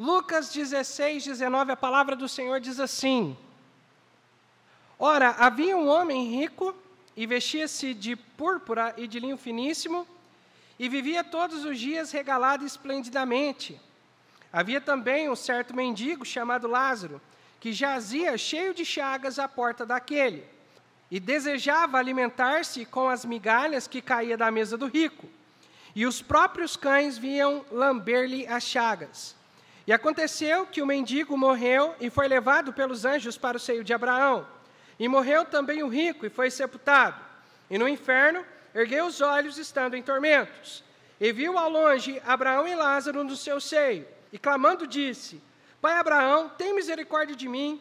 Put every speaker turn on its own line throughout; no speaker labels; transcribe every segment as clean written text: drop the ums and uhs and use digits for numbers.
Lucas 16, 19, a palavra do Senhor diz assim: Ora, havia um homem rico, e vestia-se de púrpura e de linho finíssimo, e vivia todos os dias regalado esplendidamente. Havia também um certo mendigo chamado Lázaro, que jazia cheio de chagas à porta daquele, e desejava alimentar-se com as migalhas que caía da mesa do rico. E os próprios cães vinham lamber-lhe as chagas. E aconteceu que o mendigo morreu e foi levado pelos anjos para o seio de Abraão. E morreu também o rico e foi sepultado. E no inferno ergueu os olhos, estando em tormentos. E viu ao longe Abraão e Lázaro no seu seio. E clamando disse: Pai Abraão, tem misericórdia de mim,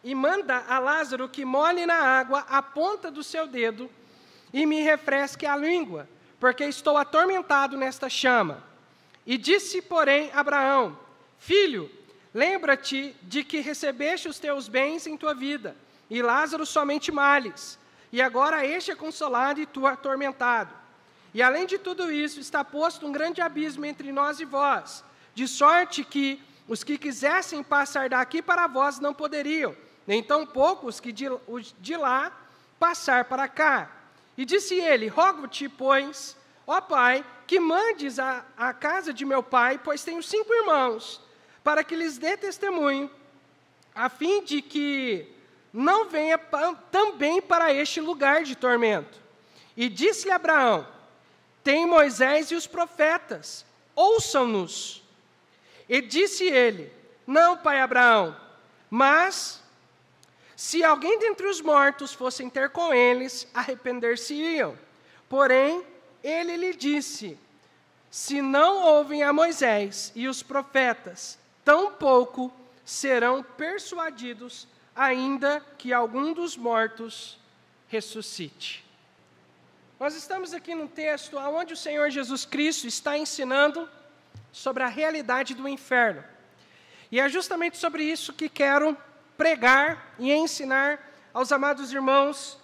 e manda a Lázaro que molhe na água a ponta do seu dedo, e me refresque a língua, porque estou atormentado nesta chama. E disse, porém, Abraão: Filho, lembra-te de que recebeste os teus bens em tua vida, e Lázaro somente males, e agora este é consolado e tu atormentado. E além de tudo isso, está posto um grande abismo entre nós e vós, de sorte que os que quisessem passar daqui para vós não poderiam, nem tampouco os que de lá passar para cá. E disse ele: Rogo-te, pois, ó Pai, que mandes à casa de meu pai, pois tenho 5 irmãos, para que lhes dê testemunho, a fim de que não venha também para este lugar de tormento. E disse-lhe Abraão: Tem Moisés e os profetas, ouçam-nos. E disse ele: Não, pai Abraão, mas se alguém dentre os mortos fosse ter com eles, arrepender-se-iam. Porém, ele lhe disse: Se não ouvem a Moisés e os profetas, tampouco serão persuadidos, ainda que algum dos mortos ressuscite. Nós estamos aqui num texto onde o Senhor Jesus Cristo está ensinando sobre a realidade do inferno. E é justamente sobre isso que quero pregar e ensinar aos amados irmãos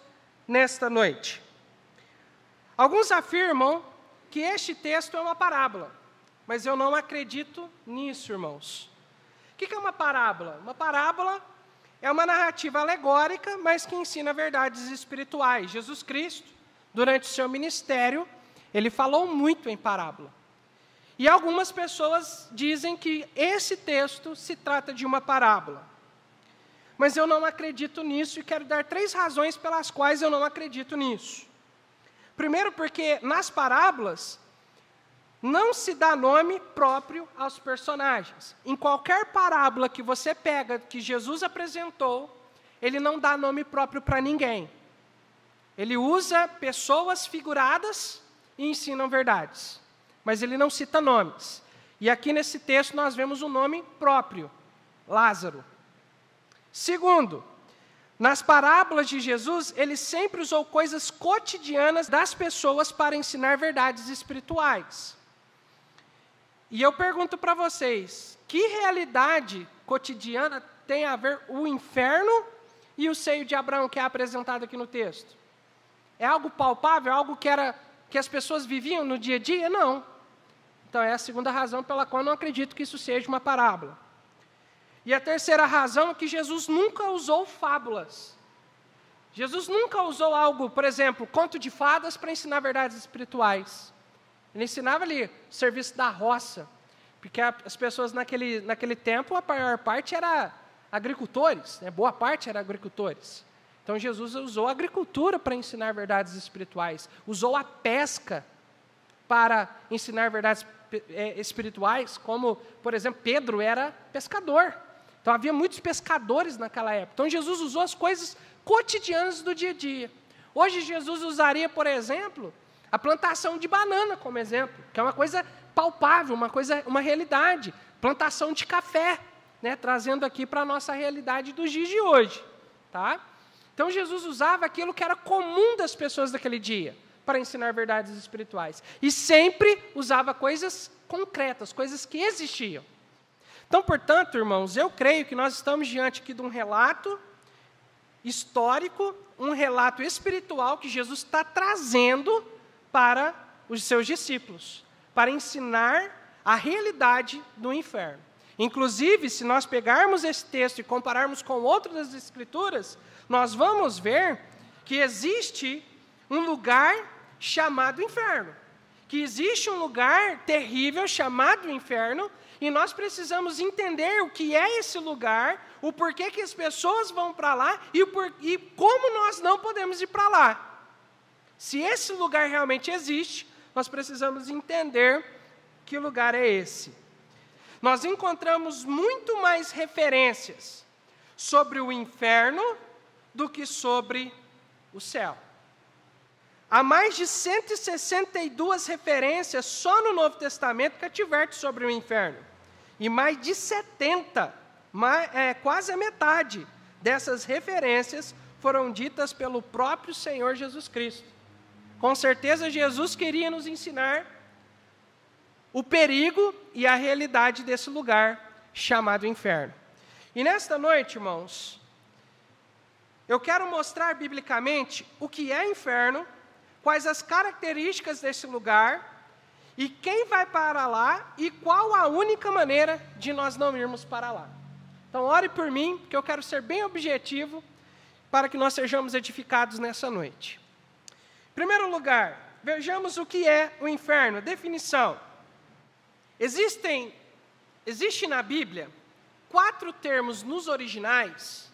nesta noite. Alguns afirmam que este texto é uma parábola, mas eu não acredito nisso, irmãos. O que é uma parábola? Uma parábola é uma narrativa alegórica, mas que ensina verdades espirituais. Jesus Cristo, durante o seu ministério, ele falou muito em parábola. E algumas pessoas dizem que esse texto se trata de uma parábola. Mas eu não acredito nisso e quero dar 3 razões pelas quais eu não acredito nisso. Primeiro, porque nas parábolas não se dá nome próprio aos personagens. Em qualquer parábola que você pega, que Jesus apresentou, ele não dá nome próprio para ninguém. Ele usa pessoas figuradas e ensinam verdades, mas ele não cita nomes. E aqui nesse texto nós vemos um nome próprio: Lázaro. Segundo, nas parábolas de Jesus, ele sempre usou coisas cotidianas das pessoas para ensinar verdades espirituais. E eu pergunto para vocês, que realidade cotidiana tem a ver o inferno e o seio de Abraão que é apresentado aqui no texto? É algo palpável, algo que as pessoas viviam no dia a dia? Não. Então é a segunda razão pela qual eu não acredito que isso seja uma parábola. E a terceira razão é que Jesus nunca usou fábulas. Jesus nunca usou algo, por exemplo, conto de fadas para ensinar verdades espirituais. Ele ensinava ali o serviço da roça, porque as pessoas naquele tempo, a maior parte era agricultores, né? Boa parte era agricultores. Então Jesus usou a agricultura para ensinar verdades espirituais, usou a pesca para ensinar verdades espirituais, como, por exemplo, Pedro era pescador. Então havia muitos pescadores naquela época. Então Jesus usou as coisas cotidianas do dia a dia. Hoje Jesus usaria, por exemplo, a plantação de banana como exemplo, que é uma coisa palpável, uma realidade. Plantação de café, né, trazendo aqui para a nossa realidade dos dias de hoje. Tá? Então Jesus usava aquilo que era comum das pessoas daquele dia para ensinar verdades espirituais. E sempre usava coisas concretas, coisas que existiam. Então, portanto, irmãos, eu creio que nós estamos diante aqui de um relato histórico, um relato espiritual que Jesus está trazendo para os seus discípulos, para ensinar a realidade do inferno. Inclusive, se nós pegarmos esse texto e compararmos com outros das Escrituras, nós vamos ver que existe um lugar chamado inferno, que existe um lugar terrível chamado inferno, e nós precisamos entender o que é esse lugar, o porquê que as pessoas vão para lá e como nós não podemos ir para lá. Se esse lugar realmente existe, nós precisamos entender que lugar é esse. Nós encontramos muito mais referências sobre o inferno do que sobre o céu. Há mais de 162 referências só no Novo Testamento que advertem sobre o inferno. E mais de 70, quase a metade dessas referências foram ditas pelo próprio Senhor Jesus Cristo. Com certeza, Jesus queria nos ensinar o perigo e a realidade desse lugar chamado inferno. E nesta noite, irmãos, eu quero mostrar biblicamente o que é inferno, quais as características desse lugar, e quem vai para lá, e qual a única maneira de nós não irmos para lá. Então, ore por mim, porque eu quero ser bem objetivo, para que nós sejamos edificados nessa noite. Em primeiro lugar, vejamos o que é o inferno. Definição. Existe na Bíblia 4 termos nos originais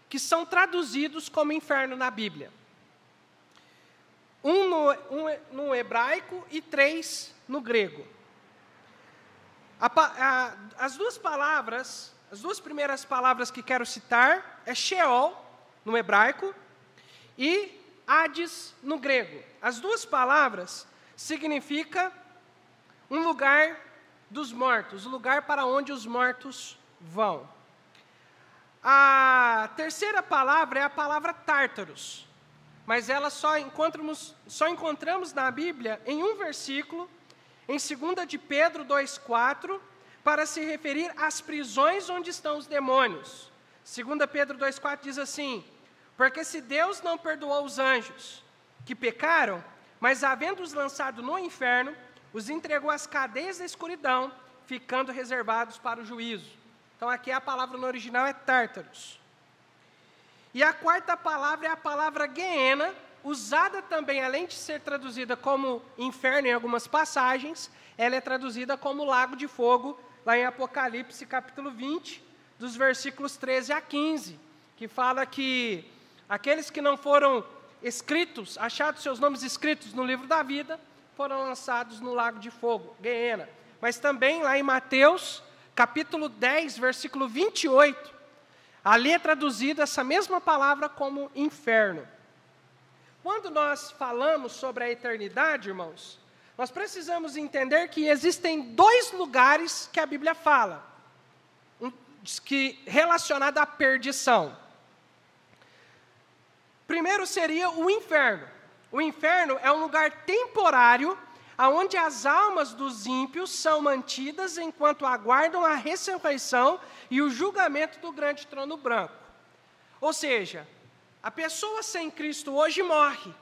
que são traduzidos como inferno na Bíblia. Um no hebraico e 3 no grego. As duas primeiras palavras que quero citar é Sheol, no hebraico, e Hades, no grego. As duas palavras significam um lugar dos mortos, o lugar para onde os mortos vão. A terceira palavra é a palavra Tártaros, mas ela só encontramos na Bíblia em um versículo, em 2 de Pedro 2,4, para se referir às prisões onde estão os demônios. 2 Pedro 2,4 diz assim: porque se Deus não perdoou os anjos que pecaram, mas havendo-os lançado no inferno, os entregou às cadeias da escuridão, ficando reservados para o juízo. Então, aqui a palavra no original é Tártaros. E a quarta palavra é a palavra Geena, usada também, além de ser traduzida como inferno em algumas passagens, ela é traduzida como lago de fogo, lá em Apocalipse, capítulo 20, dos versículos 13 a 15, que fala que aqueles que não foram escritos, achados seus nomes escritos no livro da vida, foram lançados no lago de fogo, Geena. Mas também lá em Mateus, capítulo 10, versículo 28, ali é traduzida essa mesma palavra como inferno. Quando nós falamos sobre a eternidade, irmãos, nós precisamos entender que existem 2 lugares que a Bíblia fala, relacionado à perdição. Primeiro seria o inferno. O inferno é um lugar temporário, onde as almas dos ímpios são mantidas enquanto aguardam a ressurreição e o julgamento do grande trono branco. Ou seja, a pessoa sem Cristo hoje morre,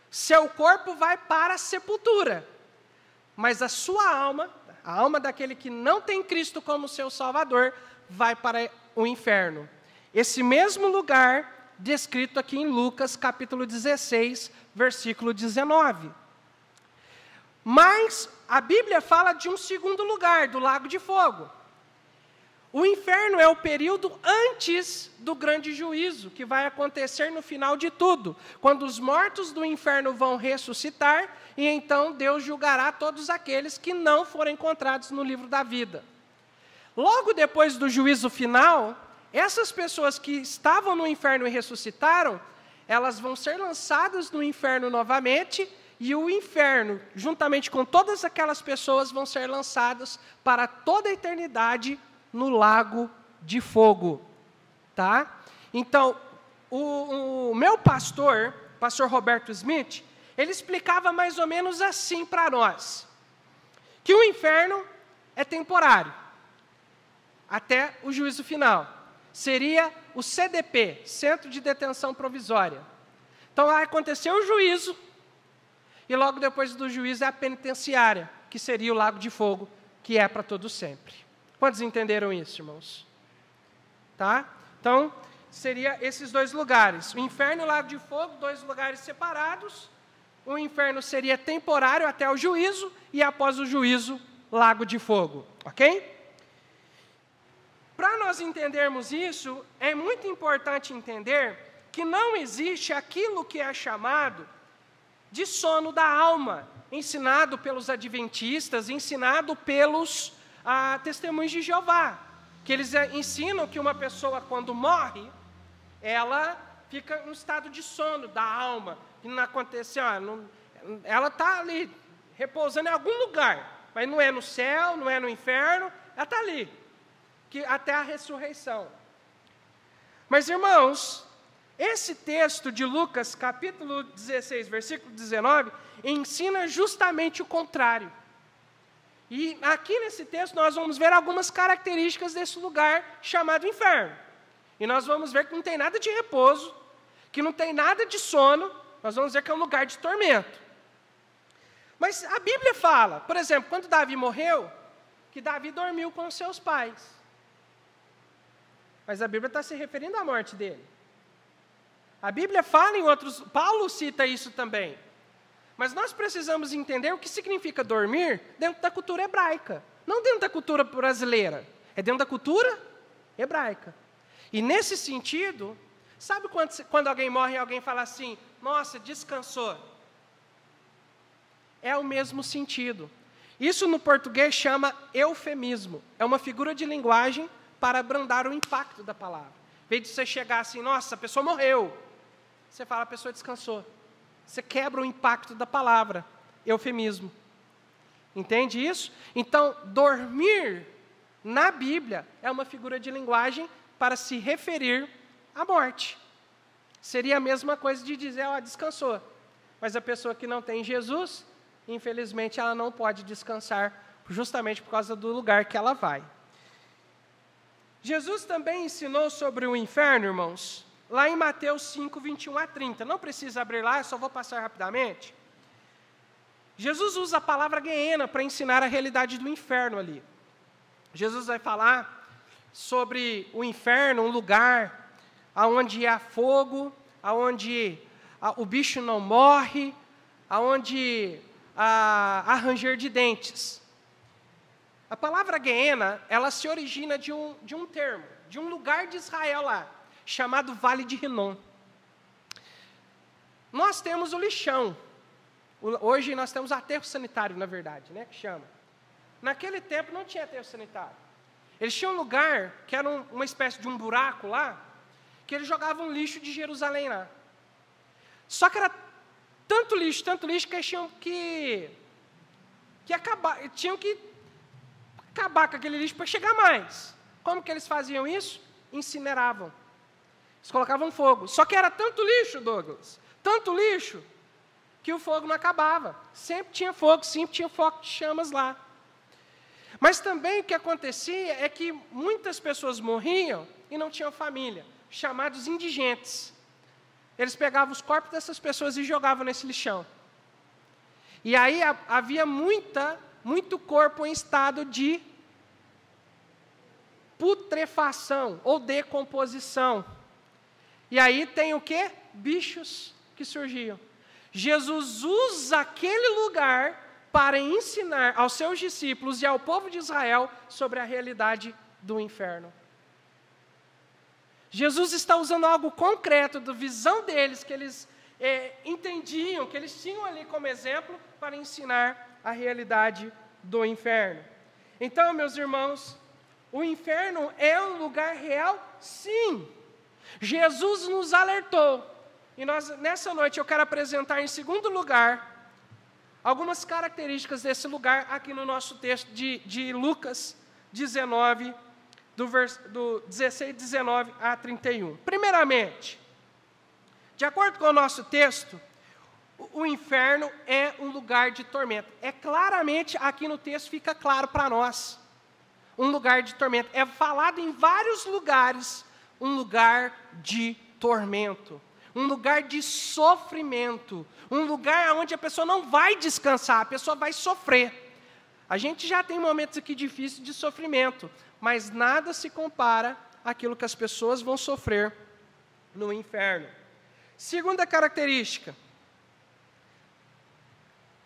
seu corpo vai para a sepultura, mas a sua alma, a alma daquele que não tem Cristo como seu Salvador, vai para o inferno. Esse mesmo lugar descrito aqui em Lucas, capítulo 16, versículo 19. Mas a Bíblia fala de um segundo lugar, do lago de fogo. O inferno é o período antes do grande juízo, que vai acontecer no final de tudo, quando os mortos do inferno vão ressuscitar, e então Deus julgará todos aqueles que não forem encontrados no livro da vida. Logo depois do juízo final, essas pessoas que estavam no inferno e ressuscitaram, elas vão ser lançadas no inferno novamente, e o inferno, juntamente com todas aquelas pessoas, vão ser lançadas para toda a eternidade no lago de fogo. Tá? Então, o meu pastor Roberto Smith, ele explicava mais ou menos assim para nós, que o inferno é temporário, até o juízo final. Seria o CDP, Centro de Detenção Provisória. Então, vai acontecer o juízo, e logo depois do juízo é a penitenciária, que seria o lago de fogo, que é para todo sempre. Quantos entenderam isso, irmãos? Tá? Então, seria esses dois lugares. O inferno e o lago de fogo, dois lugares separados. O inferno seria temporário até o juízo, e após o juízo, lago de fogo. Ok? Para nós entendermos isso, é muito importante entender que não existe aquilo que é chamado de sono da alma, ensinado pelos adventistas, ensinado pelos testemunhos de Jeová, que eles ensinam que uma pessoa, quando morre, ela fica no estado de sono da alma, que não acontece, ela está ali, repousando em algum lugar, mas não é no céu, não é no inferno, ela está ali, até a ressurreição. Mas, irmãos, esse texto de Lucas, capítulo 16, versículo 19, ensina justamente o contrário. E aqui nesse texto nós vamos ver algumas características desse lugar chamado inferno. E nós vamos ver que não tem nada de repouso, que não tem nada de sono, nós vamos ver que é um lugar de tormento. Mas a Bíblia fala, por exemplo, quando Davi morreu, que Davi dormiu com os seus pais. Mas a Bíblia está se referindo à morte dele. A Bíblia fala em outros... Paulo cita isso também. Mas nós precisamos entender o que significa dormir dentro da cultura hebraica. Não dentro da cultura brasileira. É dentro da cultura hebraica. E nesse sentido, sabe quando alguém morre e alguém fala assim, nossa, descansou? É o mesmo sentido. Isso no português chama eufemismo. É uma figura de linguagem para abrandar o impacto da palavra. Em vez de você chegar assim, nossa, a pessoa morreu. Você fala, a pessoa descansou. Você quebra o impacto da palavra, eufemismo. Entende isso? Então, dormir na Bíblia é uma figura de linguagem para se referir à morte. Seria a mesma coisa de dizer, ela descansou. Mas a pessoa que não tem Jesus, infelizmente, ela não pode descansar, justamente por causa do lugar que ela vai. Jesus também ensinou sobre o inferno, irmãos, lá em Mateus 5, 21 a 30. Não precisa abrir lá, eu só vou passar rapidamente. Jesus usa a palavra guiena para ensinar a realidade do inferno ali. Jesus vai falar sobre o inferno, um lugar onde há fogo, onde o bicho não morre, onde há ranger de dentes. A palavra guiena, ela se origina de um termo, de um lugar de Israel lá, chamado Vale de Rinom. Nós temos o lixão. Hoje nós temos aterro sanitário, na verdade, né, que chama. Naquele tempo não tinha aterro sanitário. Eles tinham um lugar, que era uma espécie de um buraco lá, que eles jogavam lixo de Jerusalém lá. Só que era tanto lixo, que eles tinham que acabar com aquele lixo para chegar mais. Como que eles faziam isso? Incineravam. Eles colocavam fogo. Só que era tanto lixo, Douglas, tanto lixo, que o fogo não acabava. Sempre tinha fogo de chamas lá. Mas também o que acontecia é que muitas pessoas morriam e não tinham família, chamados indigentes. Eles pegavam os corpos dessas pessoas e jogavam nesse lixão. E aí havia muito corpo em estado de putrefação ou decomposição. E aí tem o quê? Bichos que surgiam. Jesus usa aquele lugar para ensinar aos seus discípulos e ao povo de Israel sobre a realidade do inferno. Jesus está usando algo concreto da visão deles, que eles entendiam, que eles tinham ali como exemplo, para ensinar a realidade do inferno. Então, meus irmãos, o inferno é um lugar real? Sim. Jesus nos alertou. E nessa noite eu quero apresentar em segundo lugar algumas características desse lugar aqui no nosso texto de Lucas 19, do 16, 19 a 31. Primeiramente, de acordo com o nosso texto, o inferno é um lugar de tormento. Claramente, aqui no texto fica claro para nós, um lugar de tormento. É falado em vários lugares, um lugar de tormento, um lugar de sofrimento, um lugar onde a pessoa não vai descansar, a pessoa vai sofrer. A gente já tem momentos aqui difíceis de sofrimento, mas nada se compara àquilo que as pessoas vão sofrer no inferno. Segunda característica,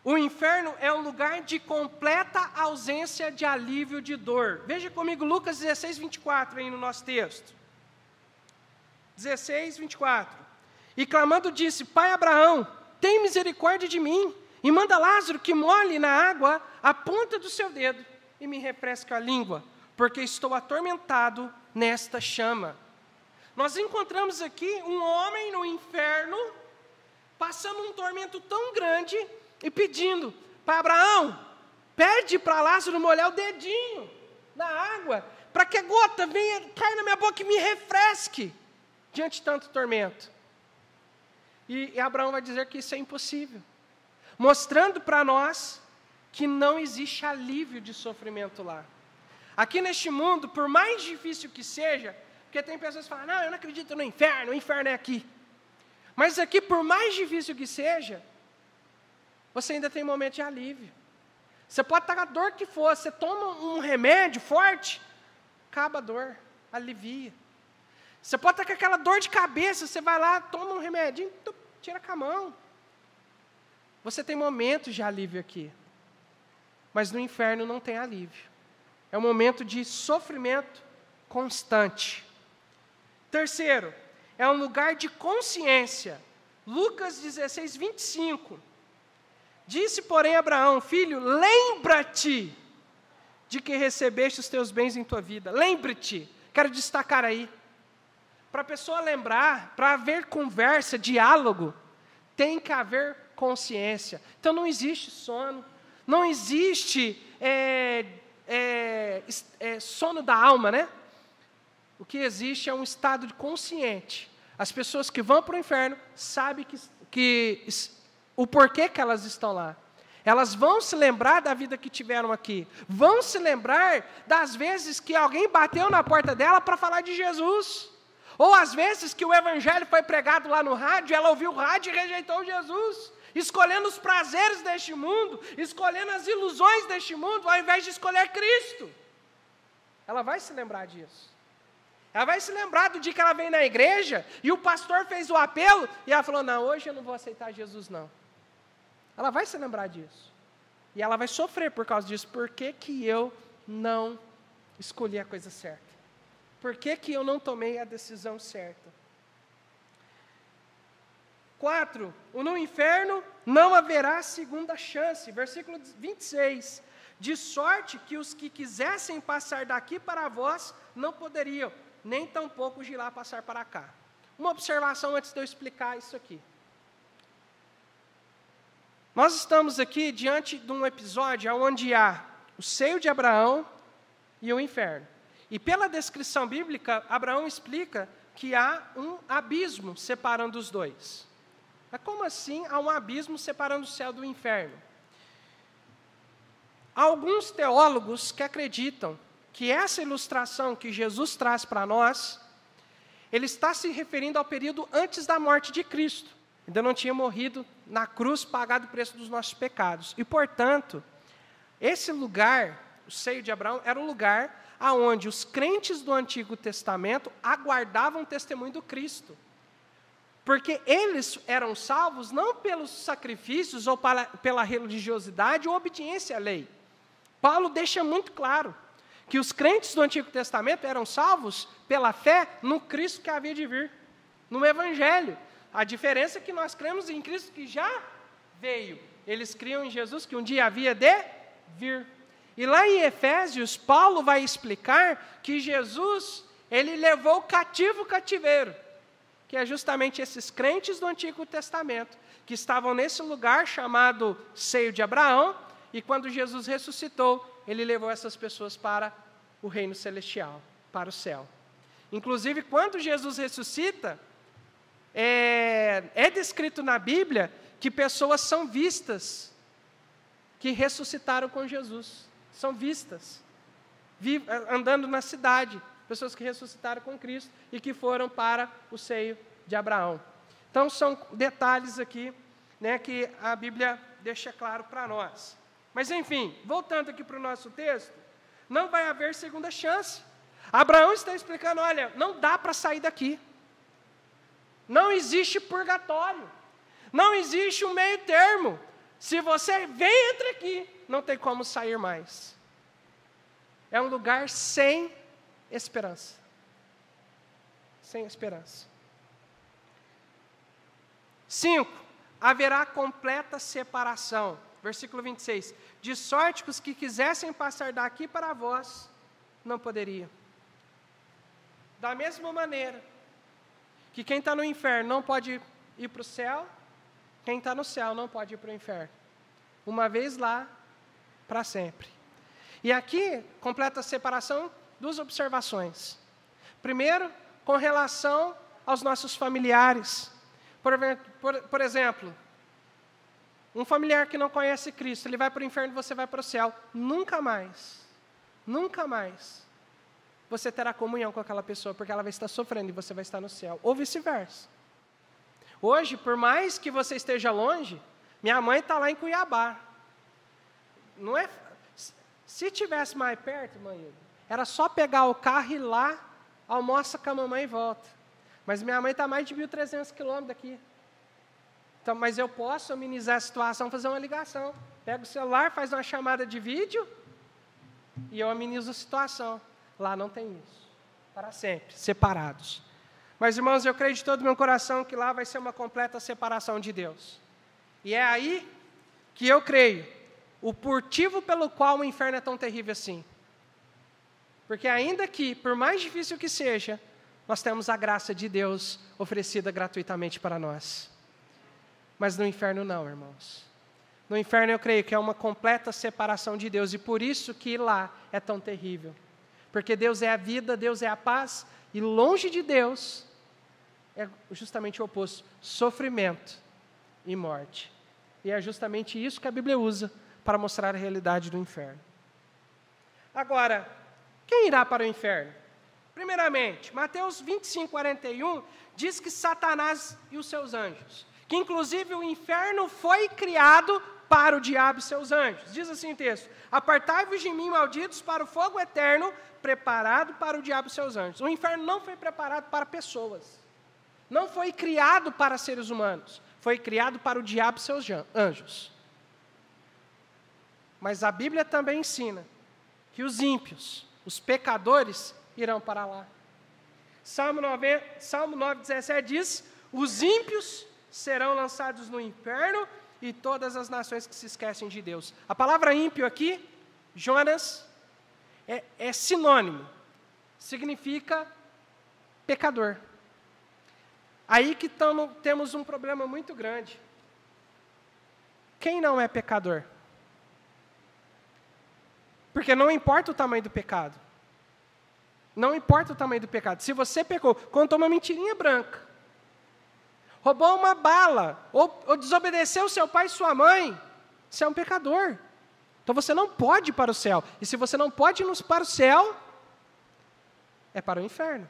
o inferno é um lugar de completa ausência de alívio de dor. Veja comigo Lucas 16, 24, aí no nosso texto. 16, 24. E clamando disse, Pai Abraão, tem misericórdia de mim, e manda Lázaro que molhe na água a ponta do seu dedo, e me refresque a língua, porque estou atormentado nesta chama. Nós encontramos aqui um homem no inferno, passando um tormento tão grande, e pedindo, Pai Abraão, pede para Lázaro molhar o dedinho na água, para que a gota venha, caia na minha boca e me refresque, diante de tanto tormento. E Abraão vai dizer que isso é impossível, mostrando para nós que não existe alívio de sofrimento lá. Aqui neste mundo, por mais difícil que seja, porque tem pessoas que falam, não, eu não acredito no inferno, o inferno é aqui. Mas aqui, por mais difícil que seja, você ainda tem um momento de alívio. Você pode estar com a dor que for, você toma um remédio forte, acaba a dor, alivia. Você pode estar com aquela dor de cabeça, você vai lá, toma um remedinho, tira com a mão. Você tem momentos de alívio aqui. Mas no inferno não tem alívio. É um momento de sofrimento constante. Terceiro, é um lugar de consciência. Lucas 16, 25. Disse, porém, Abraão, filho, lembra-te de que recebeste os teus bens em tua vida. Lembre-te. Quero destacar aí. Para a pessoa lembrar, para haver conversa, diálogo, tem que haver consciência. Então não existe sono, não existe sono da alma, né? O que existe é um estado de consciente. As pessoas que vão para o inferno sabem o porquê que elas estão lá. Elas vão se lembrar da vida que tiveram aqui. Vão se lembrar das vezes que alguém bateu na porta dela para falar de Jesus. Ou às vezes que o evangelho foi pregado lá no rádio, ela ouviu o rádio e rejeitou Jesus. Escolhendo os prazeres deste mundo, escolhendo as ilusões deste mundo, ao invés de escolher Cristo. Ela vai se lembrar disso. Ela vai se lembrar do dia que ela veio na igreja e o pastor fez o apelo e ela falou, não, hoje eu não vou aceitar Jesus não. Ela vai se lembrar disso. E ela vai sofrer por causa disso. Por que que eu não escolhi a coisa certa? Por que que eu não tomei a decisão certa? 4. No inferno não haverá segunda chance. Versículo 26. De sorte que os que quisessem passar daqui para vós não poderiam, nem tampouco de lá passar para cá. Uma observação antes de eu explicar isso aqui. Nós estamos aqui diante de um episódio onde há o seio de Abraão e o inferno. E pela descrição bíblica, Abraão explica que há um abismo separando os dois. Mas como assim há um abismo separando o céu do inferno? Há alguns teólogos que acreditam que essa ilustração que Jesus traz para nós, ele está se referindo ao período antes da morte de Cristo. Ainda não tinha morrido na cruz, pagado o preço dos nossos pecados. E, portanto, esse lugar, o seio de Abraão, era o lugar aonde os crentes do Antigo Testamento aguardavam o testemunho do Cristo. Porque eles eram salvos não pelos sacrifícios ou pela religiosidade ou obediência à lei. Paulo deixa muito claro que os crentes do Antigo Testamento eram salvos pela fé no Cristo que havia de vir, no Evangelho. A diferença é que nós cremos em Cristo que já veio. Eles criam em Jesus que um dia havia de vir. E lá em Efésios, Paulo vai explicar que Jesus, ele levou cativo o cativeiro, que é justamente esses crentes do Antigo Testamento, que estavam nesse lugar chamado seio de Abraão, e quando Jesus ressuscitou, ele levou essas pessoas para o reino celestial, para o céu. Inclusive, quando Jesus ressuscita, é descrito na Bíblia que pessoas são vistas, que ressuscitaram com Jesus. São vistas, andando na cidade, pessoas que ressuscitaram com Cristo e que foram para o seio de Abraão. Então, são detalhes aqui, né, que a Bíblia deixa claro para nós. Mas, enfim, voltando aqui para o nosso texto, não vai haver segunda chance. Abraão está explicando, olha, não dá para sair daqui. Não existe purgatório. Não existe um meio termo. Se você vem, entra aqui, não tem como sair mais. É um lugar sem esperança. Sem esperança. 5. Haverá completa separação. Versículo 26. De sorte que os que quisessem passar daqui para vós, não poderiam. Da mesma maneira que quem está no inferno não pode ir para o céu, quem está no céu não pode ir para o inferno. Uma vez lá, para sempre. E aqui, completa a separação, 2 observações. Primeiro, com relação aos nossos familiares. Por exemplo, um familiar que não conhece Cristo, ele vai para o inferno e você vai para o céu. Nunca mais você terá comunhão com aquela pessoa, porque ela vai estar sofrendo e você vai estar no céu. Ou vice-versa. Hoje, por mais que você esteja longe, minha mãe está lá em Cuiabá. Não é? Se tivesse mais perto, mãe, era só pegar o carro e ir lá, almoça com a mamãe e volta. Mas minha mãe está a mais de 1.300 quilômetros daqui. Então, mas eu posso amenizar a situação, fazer uma ligação. Pego o celular, faz uma chamada de vídeo e eu amenizo a situação. Lá não tem isso. Para sempre, separados. Mas, irmãos, eu creio de todo o meu coração que lá vai ser uma completa separação de Deus. E é aí que eu creio o motivo pelo qual o inferno é tão terrível assim. Porque ainda que, por mais difícil que seja, nós temos a graça de Deus oferecida gratuitamente para nós. Mas no inferno não, irmãos. No inferno eu creio que é uma completa separação de Deus, e por isso que lá é tão terrível. Porque Deus é a vida, Deus é a paz, e longe de Deus é justamente o oposto, sofrimento e morte. E é justamente isso que a Bíblia usa para mostrar a realidade do inferno. Agora, quem irá para o inferno? Primeiramente, Mateus 25:41 diz que Satanás e os seus anjos, que inclusive o inferno foi criado para o diabo e seus anjos. Diz assim o texto: apartai-vos de mim, malditos, para o fogo eterno, preparado para o diabo e seus anjos. O inferno não foi preparado para pessoas. Não foi criado para seres humanos. Foi criado para o diabo e seus anjos. Mas a Bíblia também ensina que os ímpios, os pecadores, irão para lá. Salmo 9:17 diz: os ímpios serão lançados no inferno e todas as nações que se esquecem de Deus. A palavra ímpio aqui, Jonas, é sinônimo. Significa pecador. Aí que temos um problema muito grande. Quem não é pecador? Porque não importa o tamanho do pecado. Não importa o tamanho do pecado. Se você pecou, contou uma mentirinha branca, roubou uma bala, ou desobedeceu seu pai e sua mãe, você é um pecador. Então você não pode ir para o céu. E se você não pode ir para o céu, é para o inferno.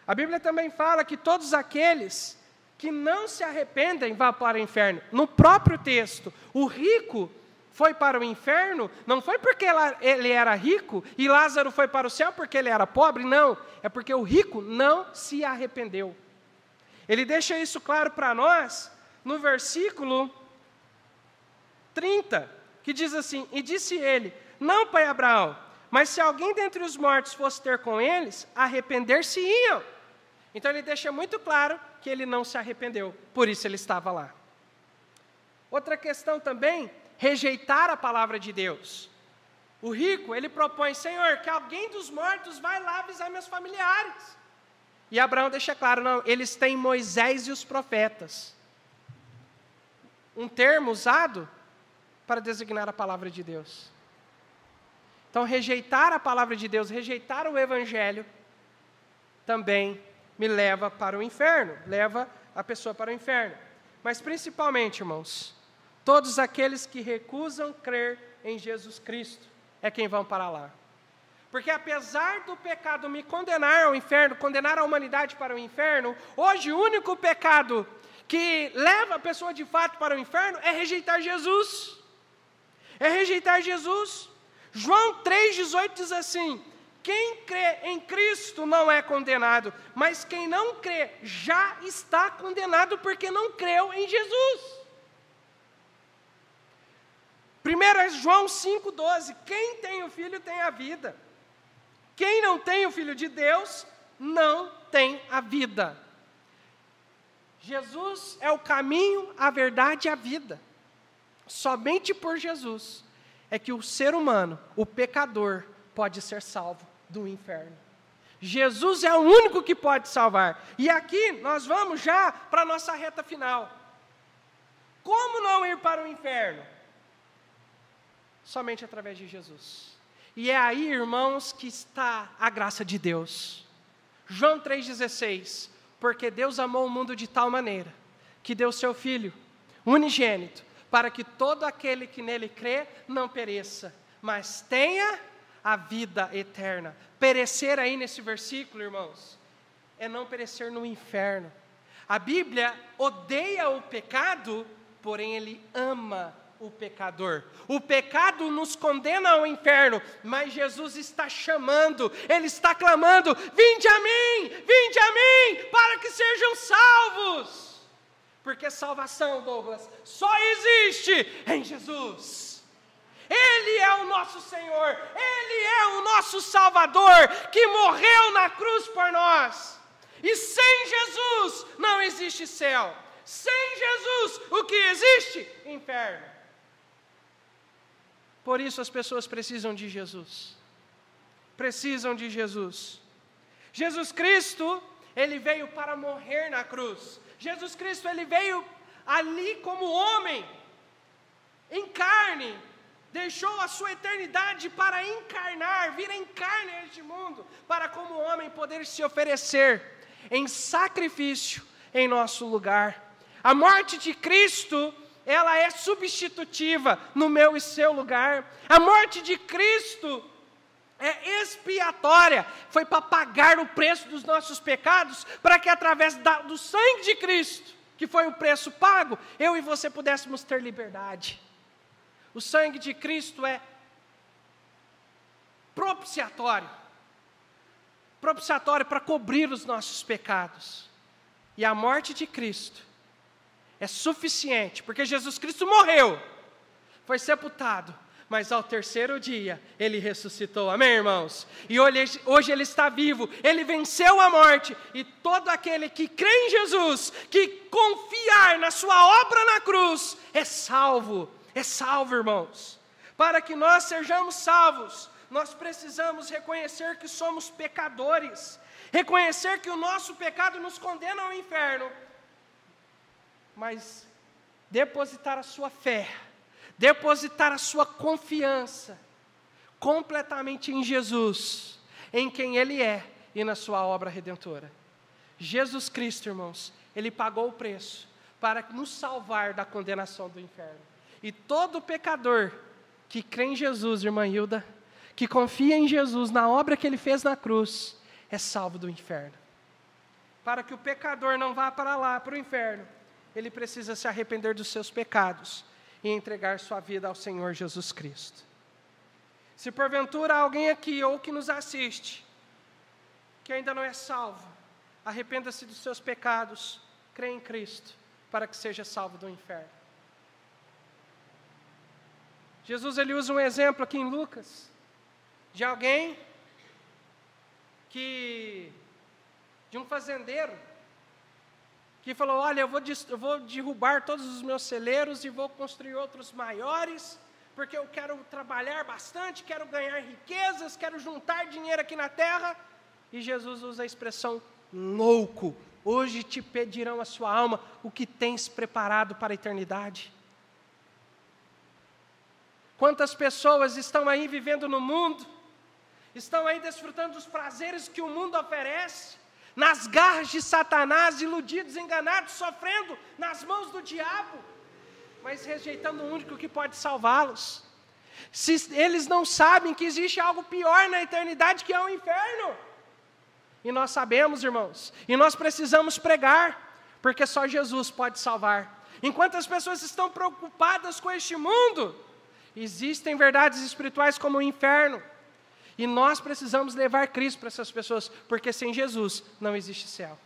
A Bíblia também fala que todos aqueles que não se arrependem vão para o inferno. No próprio texto, o rico foi para o inferno, não foi porque ele era rico, e Lázaro foi para o céu porque ele era pobre, não. É porque o rico não se arrependeu. Ele deixa isso claro para nós no versículo 30, que diz assim: e disse ele, não, pai Abraão, mas se alguém dentre os mortos fosse ter com eles, arrepender-se-iam. Então ele deixa muito claro que ele não se arrependeu, por isso ele estava lá. Outra questão também, rejeitar a palavra de Deus. O rico, ele propõe: Senhor, que alguém dos mortos vai lá avisar meus familiares. E Abraão deixa claro: não, eles têm Moisés e os profetas. Um termo usado para designar a palavra de Deus. Então, rejeitar a palavra de Deus, rejeitar o Evangelho, também me leva para o inferno, leva a pessoa para o inferno. Mas principalmente, irmãos, todos aqueles que recusam crer em Jesus Cristo é quem vão para lá. Porque apesar do pecado me condenar ao inferno, condenar a humanidade para o inferno, hoje o único pecado que leva a pessoa de fato para o inferno é rejeitar Jesus. É rejeitar Jesus. João 3,18 diz assim: quem crê em Cristo não é condenado, mas quem não crê já está condenado porque não creu em Jesus. 1 João 5,12, quem tem o Filho tem a vida. Quem não tem o Filho de Deus não tem a vida. Jesus é o caminho, a verdade e a vida. Somente por Jesus é que o ser humano, o pecador, pode ser salvo do inferno. Jesus é o único que pode salvar. E aqui nós vamos já para a nossa reta final. Como não ir para o inferno? Somente através de Jesus. E é aí, irmãos, que está a graça de Deus. João 3,16, porque Deus amou o mundo de tal maneira, que deu seu Filho unigênito, para que todo aquele que nele crê não pereça, mas tenha a vida eterna. Perecer aí nesse versículo, irmãos, é não perecer no inferno. A Bíblia odeia o pecado, porém ele ama o pecador. O pecado nos condena ao inferno, mas Jesus está chamando, Ele está clamando: vinde a mim, para que sejam salvos. Porque salvação, Douglas, só existe em Jesus. Ele é o nosso Senhor, Ele é o nosso Salvador, que morreu na cruz por nós. E sem Jesus não existe céu. Sem Jesus, o que existe? Inferno. Por isso as pessoas precisam de Jesus. Precisam de Jesus. Jesus Cristo, Ele veio para morrer na cruz. Jesus Cristo, Ele veio ali como homem, em carne, deixou a sua eternidade para encarnar, vir em carne a este mundo, para como homem poder se oferecer em sacrifício em nosso lugar. A morte de Cristo, ela é substitutiva no meu e seu lugar. A morte de Cristo é expiatória, foi para pagar o preço dos nossos pecados, para que através do sangue de Cristo, que foi o preço pago, eu e você pudéssemos ter liberdade. O sangue de Cristo é propiciatório para cobrir os nossos pecados. E a morte de Cristo é suficiente, porque Jesus Cristo morreu, foi sepultado, mas ao terceiro dia Ele ressuscitou, amém, irmãos? E hoje Ele está vivo, Ele venceu a morte, e todo aquele que crê em Jesus, que confiar na sua obra na cruz, é salvo, irmãos. Para que nós sejamos salvos, nós precisamos reconhecer que somos pecadores, reconhecer que o nosso pecado nos condena ao inferno, mas depositar a sua fé, depositar a sua confiança completamente em Jesus, em quem Ele é e na sua obra redentora. Jesus Cristo, irmãos, Ele pagou o preço para nos salvar da condenação do inferno. E todo pecador que crê em Jesus, irmã Hilda, que confia em Jesus, na obra que Ele fez na cruz, é salvo do inferno. Para que o pecador não vá para lá, para o inferno, ele precisa se arrepender dos seus pecados e entregar sua vida ao Senhor Jesus Cristo. Se porventura há alguém aqui ou que nos assiste, que ainda não é salvo, arrependa-se dos seus pecados, crê em Cristo, para que seja salvo do inferno. Jesus, Ele usa um exemplo aqui em Lucas, de alguém de um fazendeiro, que falou: olha, eu vou derrubar todos os meus celeiros e vou construir outros maiores, porque eu quero trabalhar bastante, quero ganhar riquezas, quero juntar dinheiro aqui na terra. E Jesus usa a expressão louco: hoje te pedirão a sua alma, o que tens preparado para a eternidade. Quantas pessoas estão aí vivendo no mundo, estão aí desfrutando dos prazeres que o mundo oferece, nas garras de Satanás, iludidos, enganados, sofrendo nas mãos do diabo, mas rejeitando o único que pode salvá-los. Se eles não sabem que existe algo pior na eternidade, que é o inferno. E nós sabemos, irmãos, e nós precisamos pregar, porque só Jesus pode salvar. Enquanto as pessoas estão preocupadas com este mundo, Existem verdades espirituais como o inferno. E nós precisamos levar Cristo para essas pessoas, porque sem Jesus não existe céu.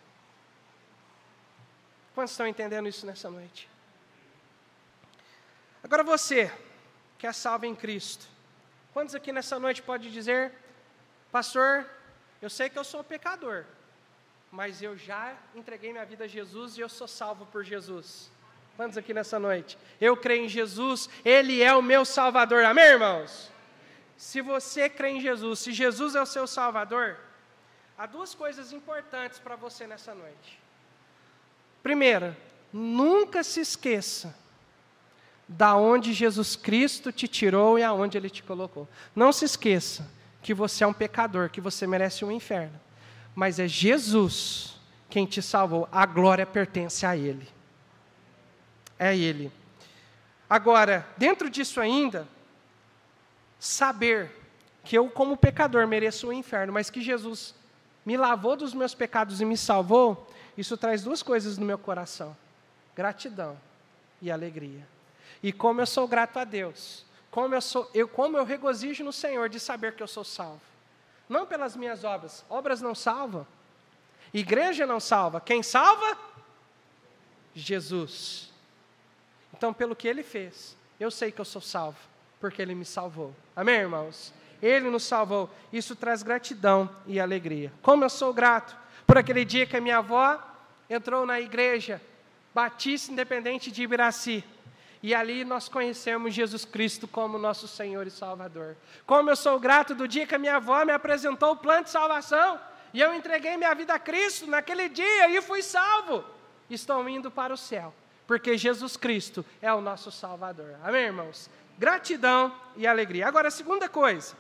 Quantos estão entendendo isso nessa noite? Agora você, que é salvo em Cristo, quantos aqui nessa noite pode dizer: pastor, eu sei que eu sou pecador, mas eu já entreguei minha vida a Jesus e eu sou salvo por Jesus? Quantos aqui nessa noite? Eu creio em Jesus, Ele é o meu Salvador. Amém, irmãos? Se você crê em Jesus, se Jesus é o seu Salvador, há duas coisas importantes para você nessa noite. Primeira, nunca se esqueça da onde Jesus Cristo te tirou e aonde Ele te colocou. Não se esqueça que você é um pecador, que você merece um inferno. Mas é Jesus quem te salvou. A glória pertence a Ele. É Ele. Agora, dentro disso ainda, saber que eu, como pecador, mereço o inferno, mas que Jesus me lavou dos meus pecados e me salvou, isso traz duas coisas no meu coração: gratidão e alegria. E como eu sou grato a Deus, como eu regozijo no Senhor de saber que eu sou salvo. Não pelas minhas obras. Obras não salvam. Igreja não salva. Quem salva? Jesus. Então, pelo que Ele fez, eu sei que eu sou salvo, porque Ele me salvou. Amém, irmãos? Ele nos salvou. Isso traz gratidão e alegria. Como eu sou grato por aquele dia que a minha avó entrou na igreja Batista Independente de Ibiraci. E ali nós conhecemos Jesus Cristo como nosso Senhor e Salvador. Como eu sou grato do dia que a minha avó me apresentou o plano de salvação. E eu entreguei minha vida a Cristo naquele dia e fui salvo. Estou indo para o céu, porque Jesus Cristo é o nosso Salvador. Amém, irmãos? Gratidão e alegria. Agora, a segunda coisa.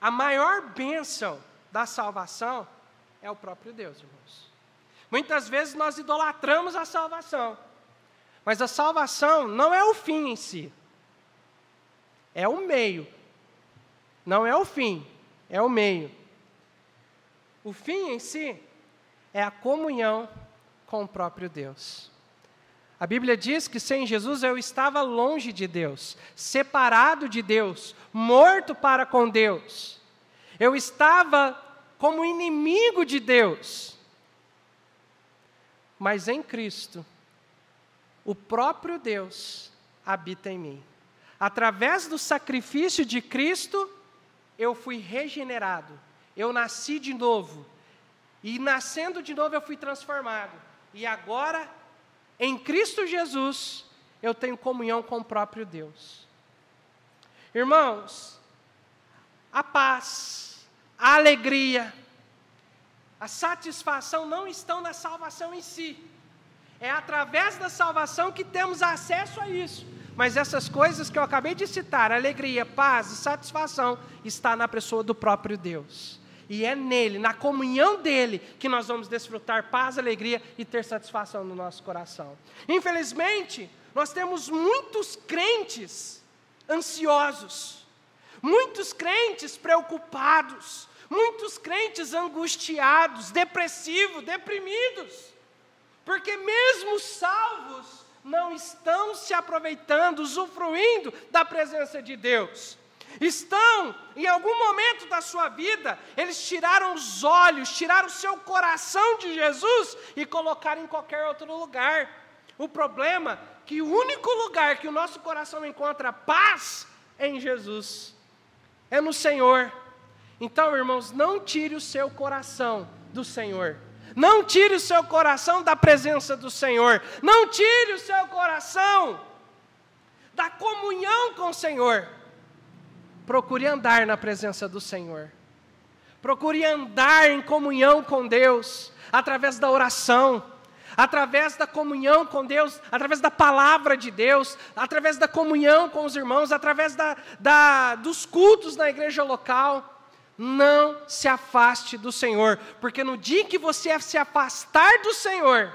A maior bênção da salvação é o próprio Deus, irmãos. Muitas vezes nós idolatramos a salvação, mas a salvação não é o fim em si, é o meio. Não é o fim, é o meio. O fim em si é a comunhão com o próprio Deus. A Bíblia diz que sem Jesus eu estava longe de Deus, separado de Deus, morto para com Deus. Eu estava como inimigo de Deus. Mas em Cristo, o próprio Deus habita em mim. Através do sacrifício de Cristo, eu fui regenerado. Eu nasci de novo. E nascendo de novo, eu fui transformado. E agora, em Cristo Jesus, eu tenho comunhão com o próprio Deus. Irmãos, a paz, a alegria, a satisfação não estão na salvação em si. É através da salvação que temos acesso a isso. Mas essas coisas que eu acabei de citar, alegria, paz e satisfação, está na pessoa do próprio Deus. E é nele, na comunhão dele, que nós vamos desfrutar paz, alegria e ter satisfação no nosso coração. Infelizmente, nós temos muitos crentes ansiosos, muitos crentes preocupados, muitos crentes angustiados, depressivos, deprimidos, porque mesmo salvos não estão se aproveitando, usufruindo da presença de Deus. Estão, em algum momento da sua vida, eles tiraram os olhos, tiraram o seu coração de Jesus e colocaram em qualquer outro lugar. O problema é que o único lugar que o nosso coração encontra paz é em Jesus, é no Senhor. Então, irmãos, não tire o seu coração do Senhor. Não tire o seu coração da presença do Senhor. Não tire o seu coração da comunhão com o Senhor. Procure andar na presença do Senhor. Procure andar em comunhão com Deus, através da oração, através da comunhão com Deus, através da palavra de Deus, através da comunhão com os irmãos, através dos cultos na igreja local. Não se afaste do Senhor, porque no dia que você se afastar do Senhor,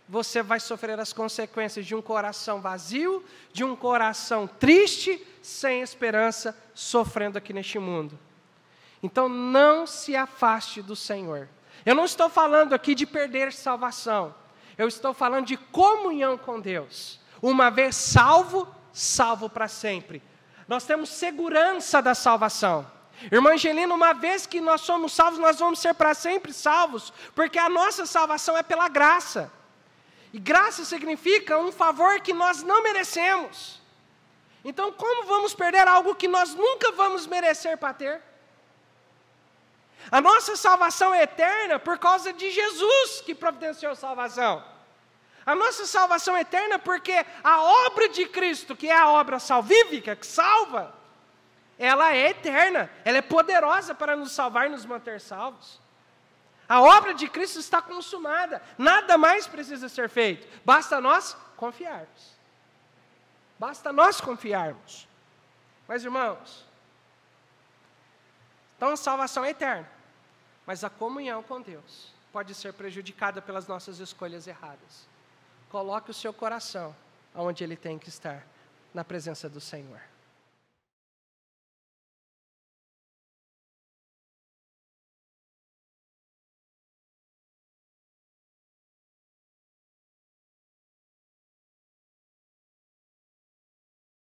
você vai sofrer as consequências de um coração vazio, de um coração triste, sem esperança, sofrendo aqui neste mundo. Então não se afaste do Senhor. Eu não estou falando aqui de perder salvação. Eu estou falando de comunhão com Deus. Uma vez salvo, salvo para sempre. Nós temos segurança da salvação. Irmã Angelina, uma vez que nós somos salvos, nós vamos ser para sempre salvos, porque a nossa salvação é pela graça. E graça significa um favor que nós não merecemos. Então, como vamos perder algo que nós nunca vamos merecer para ter? A nossa salvação é eterna por causa de Jesus que providenciou a salvação. A nossa salvação é eterna porque a obra de Cristo, que é a obra salvífica, que salva, ela é eterna, ela é poderosa para nos salvar e nos manter salvos. A obra de Cristo está consumada, nada mais precisa ser feito, basta nós confiarmos. Basta nós confiarmos. Mas, irmãos, então a salvação é eterna, mas a comunhão com Deus pode ser prejudicada pelas nossas escolhas erradas. Coloque o seu coração onde ele tem que estar, na presença do Senhor.